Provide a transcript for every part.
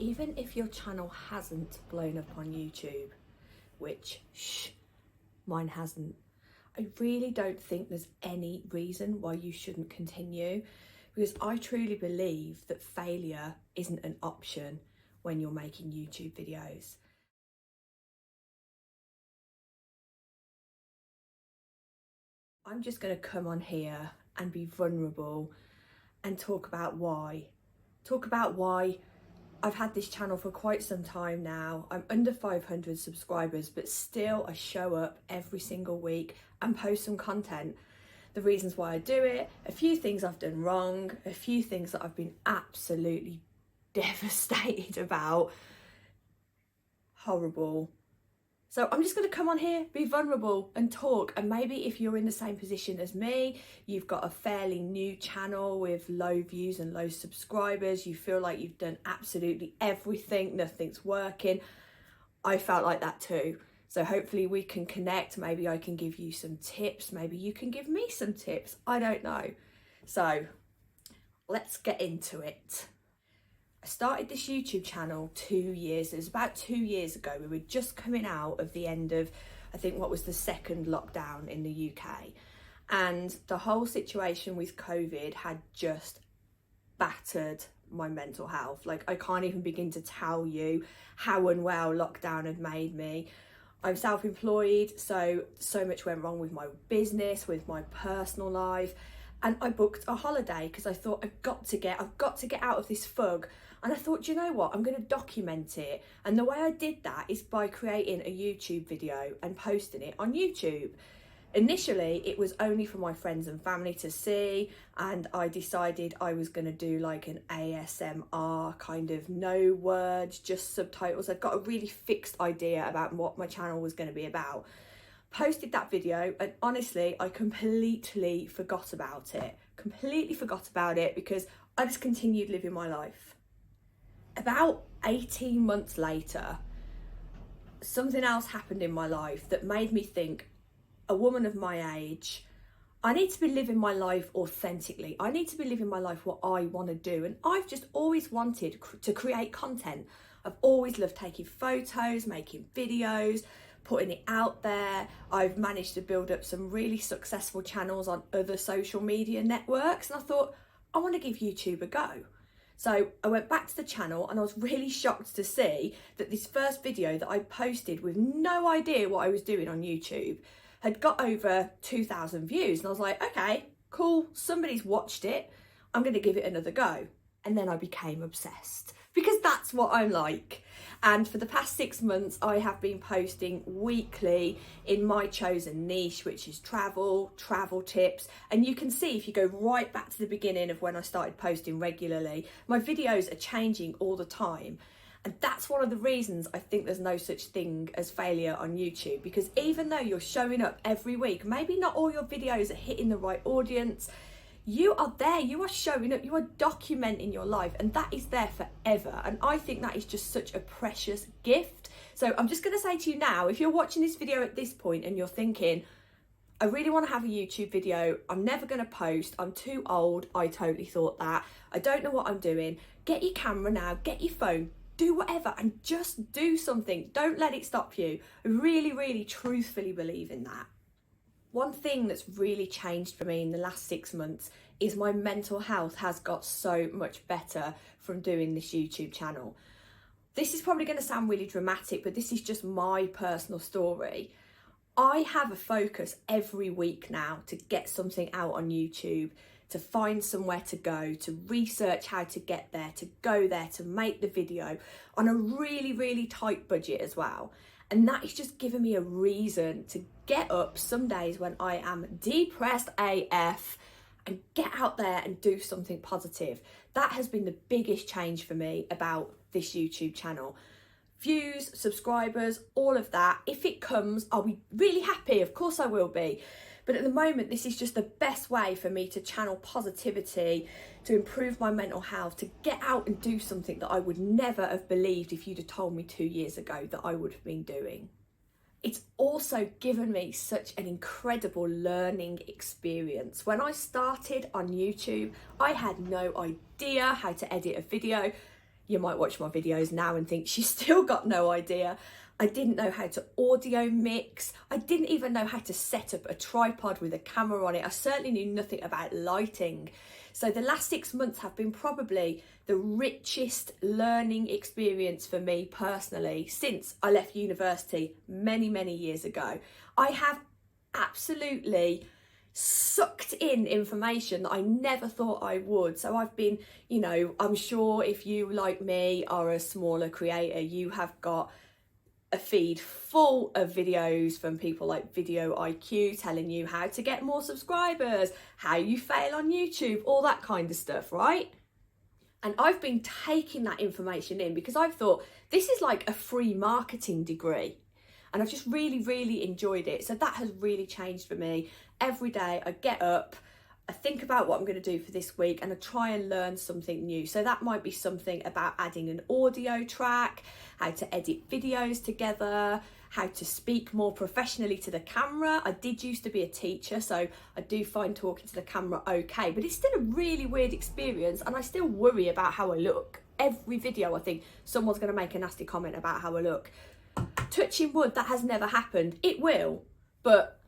even if your channel hasn't blown up on YouTube, which, mine hasn't, I really don't think there's any reason why you shouldn't continue, because I truly believe that failure isn't an option when you're making YouTube videos. I'm just going to come on here and be vulnerable and talk about why. I've had this channel for quite some time now. I'm under 500 subscribers, but still I show up every single week and post some content. The reasons why I do it, a few things I've done wrong, a few things that I've been absolutely devastated about. Horrible. So I'm just going to come on here, be vulnerable and talk. And maybe if you're in the same position as me, you've got a fairly new channel with low views and low subscribers, you feel like you've done absolutely everything, nothing's working. I felt like that too. So hopefully we can connect. Maybe I can give you some tips. Maybe you can give me some tips. I don't know. So let's get into it. I started this YouTube channel it was about 2 years ago. We were just coming out of the end of, I think, what was the second lockdown in the UK. And the whole situation with COVID had just battered my mental health. Like, I can't even begin to tell you how unwell lockdown had made me. I'm self-employed, so much went wrong with my business, with my personal life. And I booked a holiday because I thought I've got to get out of this fug. And I thought, you know what, I'm going to document it. And the way I did that is by creating a YouTube video and posting it on YouTube. Initially, it was only for my friends and family to see, and I decided I was going to do like an ASMR kind of no words, just subtitles. I'd got a really fixed idea about what my channel was going to be about. Posted that video, and honestly, I completely forgot about it. Because I just continued living my life. About 18 months later, something else happened in my life that made me think, a woman of my age, I need to be living my life authentically. I need to be living my life what I want to do. And I've just always wanted to create content. I've always loved taking photos, making videos, putting it out there. I've managed to build up some really successful channels on other social media networks. And I thought, I want to give YouTube a go. So I went back to the channel and I was really shocked to see that this first video that I posted with no idea what I was doing on YouTube had got over 2,000 views. And I was like, okay, cool, somebody's watched it. I'm going to give it another go. And then I became obsessed, because that's what I'm like. And for the past 6 months, I have been posting weekly in my chosen niche, which is travel tips. And you can see, if you go right back to the beginning of when I started posting regularly, my videos are changing all the time. And that's one of the reasons I think there's no such thing as failure on YouTube, because even though you're showing up every week, maybe not all your videos are hitting the right audience, you are there, you are showing up, you are documenting your life, and that is there forever. And I think that is just such a precious gift. So I'm just going to say to you now, if you're watching this video at this point and you're thinking, I really want to have a YouTube video, I'm never going to post, I'm too old, I totally thought that, I don't know what I'm doing, get your camera now, get your phone, do whatever and just do something. Don't let it stop you. I really, really truthfully believe in that. One thing that's really changed for me in the last 6 months is my mental health has got so much better from doing this YouTube channel. This is probably going to sound really dramatic, but this is just my personal story. I have a focus every week now to get something out on YouTube, to find somewhere to go, to research how to get there, to go there, to make the video on a really, really tight budget as well. And that is just giving me a reason to get up some days when I am depressed AF and get out there and do something positive. That has been the biggest change for me about this YouTube channel. Views, subscribers, all of that. If it comes, I'll be really happy. Of course I will be. But at the moment, this is just the best way for me to channel positivity, to improve my mental health, to get out and do something that I would never have believed if you'd have told me 2 years ago that I would have been doing. It's also given me such an incredible learning experience. When I started on YouTube, I had no idea how to edit a video. You might watch my videos now and think she's still got no idea. I didn't know how to audio mix. I didn't even know how to set up a tripod with a camera on it. I certainly knew nothing about lighting. So the last 6 months have been probably the richest learning experience for me personally since I left university many, many years ago. I have absolutely sucked in information that I never thought I would. So I've been, you know, I'm sure if you, like me, are a smaller creator, you have got a feed full of videos from people like Video IQ telling you how to get more subscribers, how you fail on YouTube, all that kind of stuff, right? And I've been taking that information in because I've thought this is like a free marketing degree. And I've just really, really enjoyed it. So that has really changed for me. Every day I get up, I think about what I'm going to do for this week, and I try and learn something new. So that might be something about adding an audio track, how to edit videos together, how to speak more professionally to the camera. I did used to be a teacher, so I do find talking to the camera okay, but it's still a really weird experience, and I still worry about how I look. Every video I think someone's going to make a nasty comment about how I look. Touching wood, that has never happened. It will, but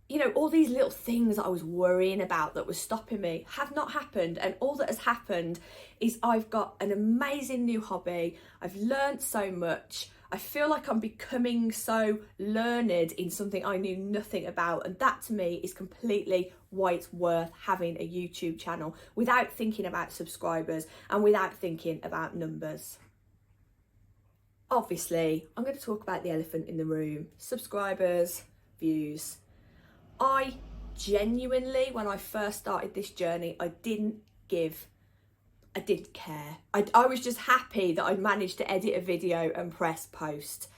you know, all these little things that I was worrying about that was stopping me have not happened. And all that has happened is I've got an amazing new hobby. I've learned so much. I feel like I'm becoming so learned in something I knew nothing about. And that to me is completely why it's worth having a YouTube channel without thinking about subscribers and without thinking about numbers. Obviously, I'm going to talk about the elephant in the room: subscribers, views. I genuinely, when I first started this journey, I didn't care. I was just happy that I'd managed to edit a video and press post.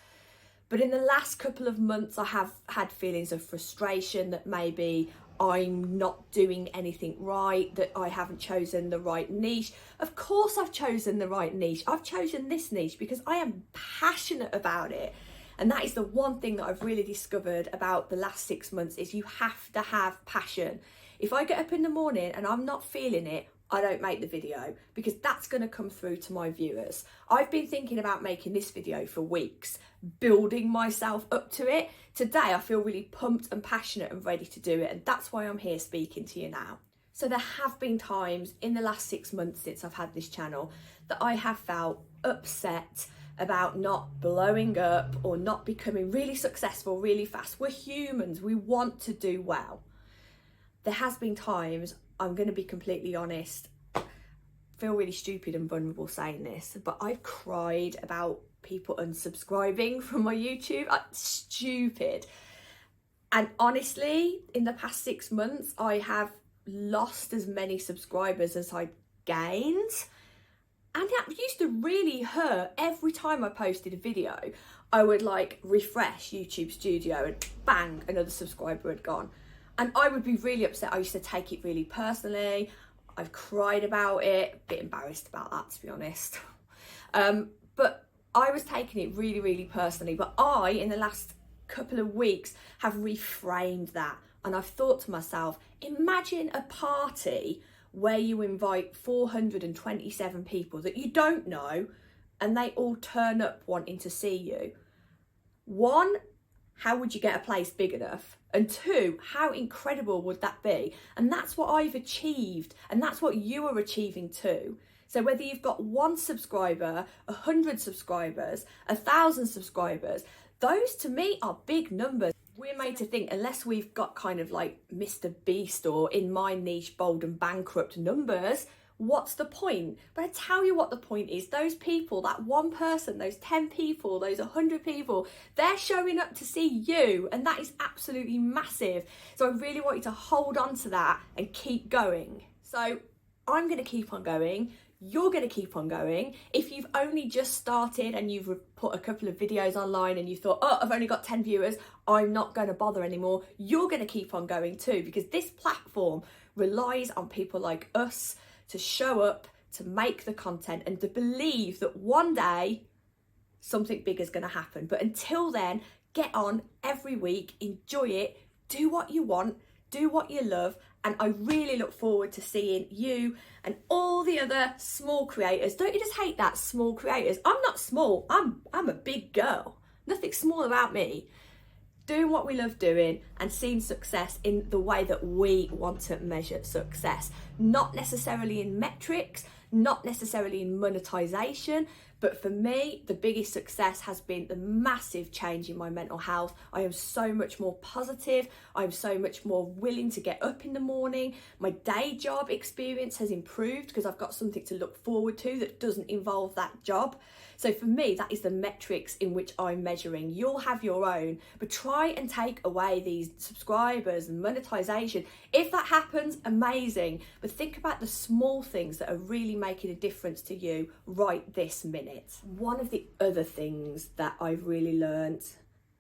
But in the last couple of months, I have had feelings of frustration that maybe I'm not doing anything right, that I haven't chosen the right niche. Of course I've chosen the right niche. I've chosen this niche because I am passionate about it. And that is the one thing that I've really discovered about the last 6 months is you have to have passion. If I get up in the morning and I'm not feeling it, I don't make the video because that's going to come through to my viewers. I've been thinking about making this video for weeks, building myself up to it. Today I feel really pumped and passionate and ready to do it, and that's why I'm here speaking to you now. So there have been times in the last 6 months since I've had this channel that I have felt upset about not blowing up or not becoming really successful really fast. We're humans, we want to do well. There has been times, I'm going to be completely honest, I feel really stupid and vulnerable saying this, but I've cried about people unsubscribing from my YouTube. Stupid. And honestly, in the past 6 months, I have lost as many subscribers as I gained. And that used to really hurt. Every time I posted a video, I would like refresh YouTube Studio and bang, another subscriber had gone. And I would be really upset. I used to take it really personally. I've cried about it, a bit embarrassed about that, to be honest. But I was taking it really, really personally. But I, in the last couple of weeks, have reframed that. And I've thought to myself, imagine a party where you invite 427 people that you don't know and they all turn up wanting to see you. One, how would you get a place big enough? And two, how incredible would that be? And that's what I've achieved, and that's what you are achieving too. So whether you've got 1 subscriber, 100 subscribers, 1,000 subscribers, those to me are big numbers. We're made to think unless we've got kind of like Mr. Beast or, in my niche, bold and bankrupt numbers, what's the point? But I tell you what the point is. Those people, that one person, those 10 people, those 100 people, they're showing up to see you, and that is absolutely massive. So I really want you to hold on to that and keep going. So I'm going to keep on going. You're going to keep on going. If you've only just started and you've put a couple of videos online and you thought, oh, I've only got 10 viewers, I'm not going to bother anymore, you're going to keep on going too, because this platform relies on people like us to show up, to make the content, and to believe that one day something big is going to happen. But until then, get on every week, enjoy it, do what you want, do what you love, And I really look forward to seeing you and all the other small creators. Don't you just hate that, small creators? I'm not small, I'm a big girl. Nothing small about me. Doing what we love doing and seeing success in the way that we want to measure success. Not necessarily in metrics, not necessarily in monetization, but for me, the biggest success has been the massive change in my mental health. I am so much more positive. I'm so much more willing to get up in the morning. My day job experience has improved because I've got something to look forward to that doesn't involve that job. So for me, that is the metrics in which I'm measuring. You'll have your own, but try and take away these subscribers and monetization. If that happens, amazing. But think about the small things that are really making a difference to you right this minute. One of the other things that I've really learned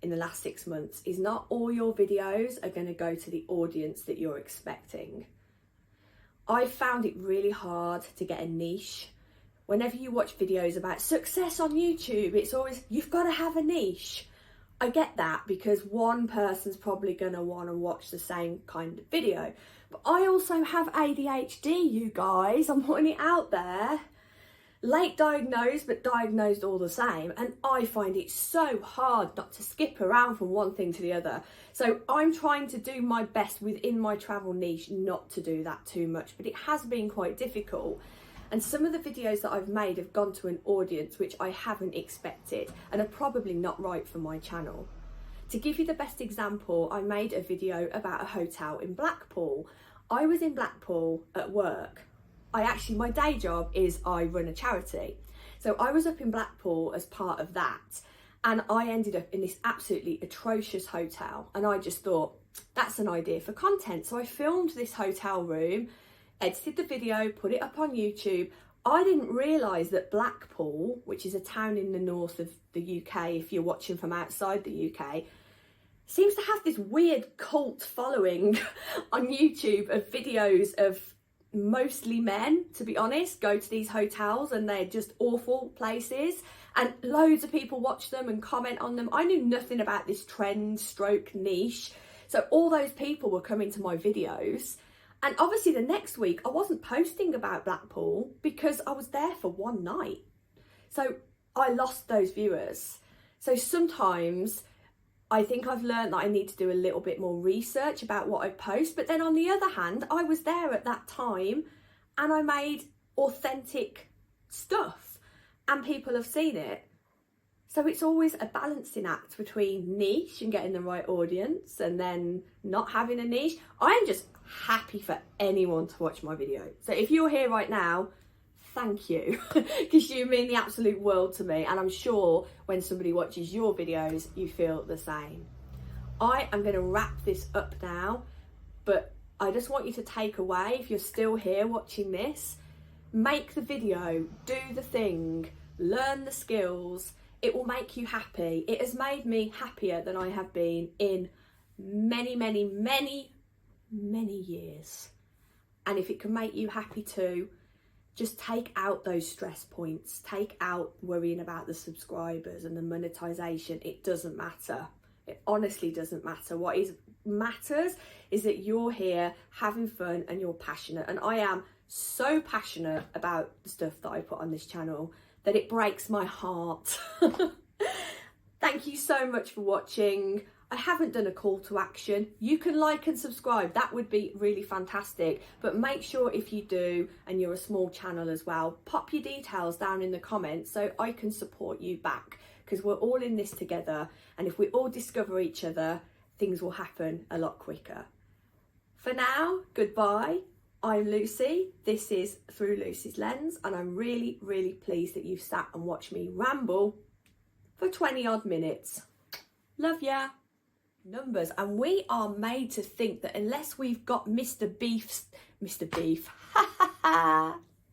in the last 6 months is not all your videos are going to go to the audience that you're expecting. I found it really hard to get a niche. Whenever you watch videos about success on YouTube, it's always, you've got to have a niche. I get that because one person's probably going to want to watch the same kind of video. But I also have ADHD, you guys. I'm putting it out there. Late diagnosed, but diagnosed all the same. And I find it so hard not to skip around from one thing to the other. So I'm trying to do my best within my travel niche not to do that too much. But it has been quite difficult. And some of the videos that I've made have gone to an audience which I haven't expected and are probably not right for my channel. To give you the best example, I made a video about a hotel in Blackpool. I was in Blackpool at work. My day job is I run a charity. So I was up in Blackpool as part of that. And I ended up in this absolutely atrocious hotel. And I just thought, that's an idea for content. So I filmed this hotel room, edited the video, put it up on YouTube. I didn't realise that Blackpool, which is a town in the north of the UK, if you're watching from outside the UK, seems to have this weird cult following on YouTube of videos of mostly men, to be honest, go to these hotels and they're just awful places. And loads of people watch them and comment on them. I knew nothing about this trend stroke niche. So all those people were coming to my videos. And obviously the next week I wasn't posting about Blackpool because I was there for one night. So I lost those viewers. So sometimes I think I've learned that I need to do a little bit more research about what I post. But then on the other hand, I was there at that time and I made authentic stuff and people have seen it. So it's always a balancing act between niche and getting the right audience and then not having a niche. I'm just happy for anyone to watch my video. So if you're here right now, thank you, because you mean the absolute world to me. And I'm sure when somebody watches your videos, you feel the same. I am going to wrap this up now, but I just want you to take away, if you're still here watching this, make the video, do the thing, learn the skills. It will make you happy. It has made me happier than I have been in many, many, many, many years. And if it can make you happy too, just take out those stress points, take out worrying about the subscribers and the monetization. It doesn't matter. It honestly doesn't matter. What matters is that you're here having fun and you're passionate. And I am so passionate about the stuff that I put on this channel that it breaks my heart. Thank you so much for watching. I haven't done a call to action. You can like and subscribe. That would be really fantastic. But make sure if you do, and you're a small channel as well, pop your details down in the comments so I can support you back, because we're all in this together. And if we all discover each other, things will happen a lot quicker. For now, goodbye. I'm Lucy. This is Through Lucy's Lens, and I'm really, really pleased that you've sat and watched me ramble for 20 odd minutes. Love ya. Numbers, and we are made to think that unless we've got Mr. Beef, ha ha ha,